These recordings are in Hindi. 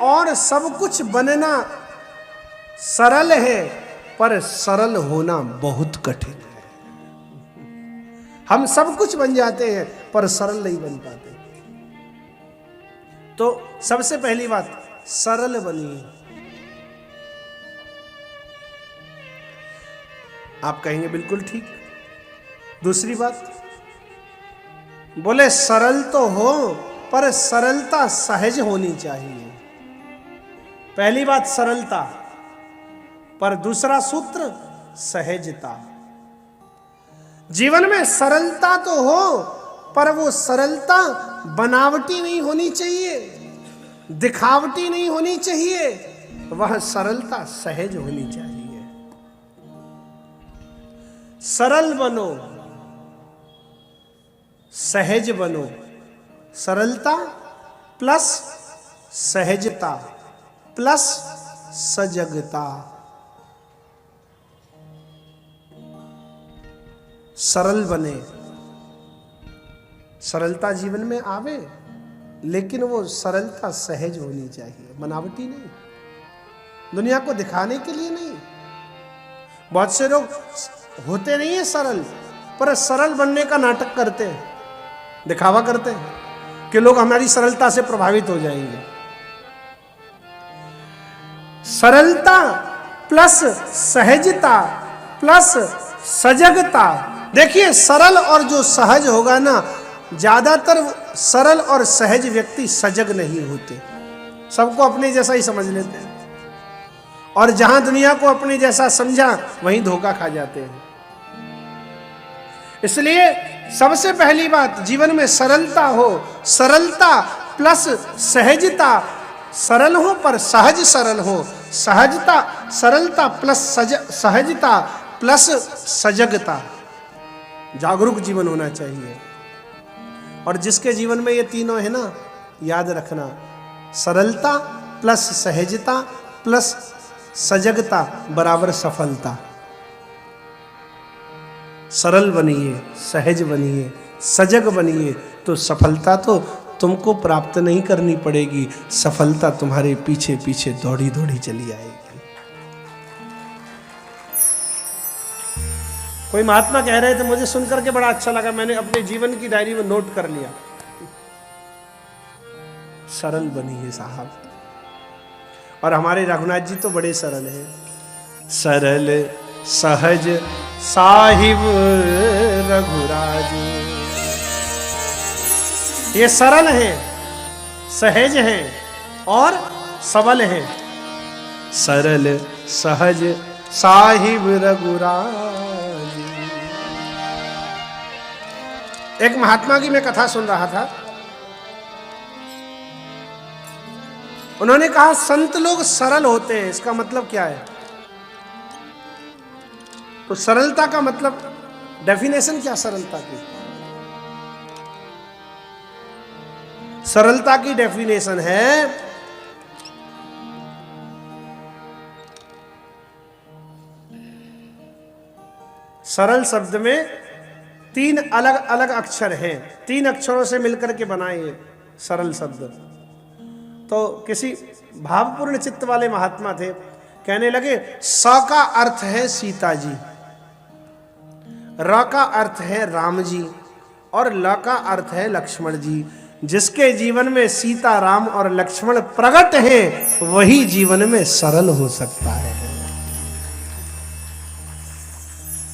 और सब कुछ बनना सरल है, पर सरल होना बहुत कठिन है। हम सब कुछ बन जाते हैं पर सरल नहीं बन पाते। तो सबसे पहली बात, सरल बनिए। आप कहेंगे बिल्कुल ठीक। दूसरी बात, बोले सरल तो हो पर सरलता सहज होनी चाहिए। पहली बात सरलता, पर दूसरा सूत्र सहजता। जीवन में सरलता तो हो, पर वो सरलता बनावटी नहीं होनी चाहिए, दिखावटी नहीं होनी चाहिए। वह सरलता सहज होनी चाहिए। सरल बनो, सहज बनो। सरलता प्लस सहजता प्लस सजगता। सरल बने, सरलता जीवन में आवे, लेकिन वो सरलता सहज होनी चाहिए, बनावटी नहीं, दुनिया को दिखाने के लिए नहीं। बहुत से लोग होते नहीं है सरल, पर सरल बनने का नाटक करते हैं, दिखावा करते हैं कि लोग हमारी सरलता से प्रभावित हो जाएंगे। सरलता प्लस सहजता प्लस सजगता। देखिए, सरल और जो सहज होगा ना, ज्यादातर सरल और सहज व्यक्ति सजग नहीं होते, सबको अपने जैसा ही समझ लेते हैं, और जहां दुनिया को अपने जैसा समझा वहीं धोखा खा जाते हैं। इसलिए सबसे पहली बात, जीवन में सरलता हो, सरलता प्लस सहजता। सरल हो पर सहज सरल हो, सहजता, सरलता प्लस सहजता प्लस सजगता। जागरूक जीवन होना चाहिए। और जिसके जीवन में ये तीनों है ना, याद रखना, सरलता प्लस सहजता प्लस सजगता बराबर सफलता। सरल बनिए, सहज बनिए, सजग बनिए, तो सफलता तो तुमको प्राप्त नहीं करनी पड़ेगी, सफलता तुम्हारे पीछे पीछे दौड़ी दौड़ी चली आएगी। कोई महात्मा कह रहे थे, मुझे सुनकर के बड़ा अच्छा लगा, मैंने अपने जीवन की डायरी में नोट कर लिया। सरल बनिए साहब। और हमारे रघुनाथ जी तो बड़े सरल हैं। सरल सहज साहिब रघुराज। ये सरल हैं, सहज हैं और सबल हैं। सरल सहज साहिब रघुराज। एक महात्मा की मैं कथा सुन रहा था, उन्होंने कहा संत लोग सरल होते हैं, इसका मतलब क्या है? तो सरलता का मतलब, डेफिनेशन क्या सरलता की? सरलता की डेफिनेशन है सरल शब्द में 3 अलग अलग अक्षर हैं, 3 अक्षरों से मिलकर के बनाए ये सरल शब्द। तो किसी भावपूर्ण चित्त वाले महात्मा थे, कहने लगे स का अर्थ है सीता जी, र का अर्थ है राम जी और ल का अर्थ है लक्ष्मण जी। जिसके जीवन में सीता, राम और लक्ष्मण प्रकट हैं, वही जीवन में सरल हो सकता है।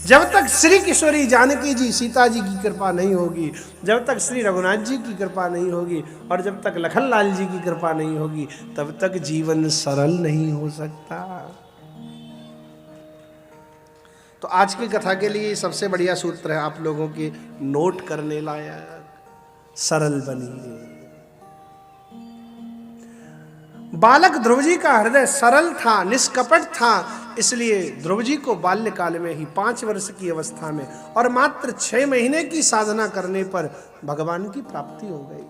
जब तक श्री किशोरी जानकी जी, सीता जी की कृपा नहीं होगी, जब तक श्री रघुनाथ जी की कृपा नहीं होगी, और जब तक लखनलाल जी की कृपा नहीं होगी, तब तक जीवन सरल नहीं हो सकता। तो आज की कथा के लिए सबसे बढ़िया सूत्र है आप लोगों के नोट करने लायक, सरल बनिए। बालक ध्रुव जी का हृदय सरल था, निष्कपट था, इसलिए ध्रुव जी को बाल्यकाल में ही 5 वर्ष की अवस्था में और मात्र 6 महीने की साधना करने पर भगवान की प्राप्ति हो गई।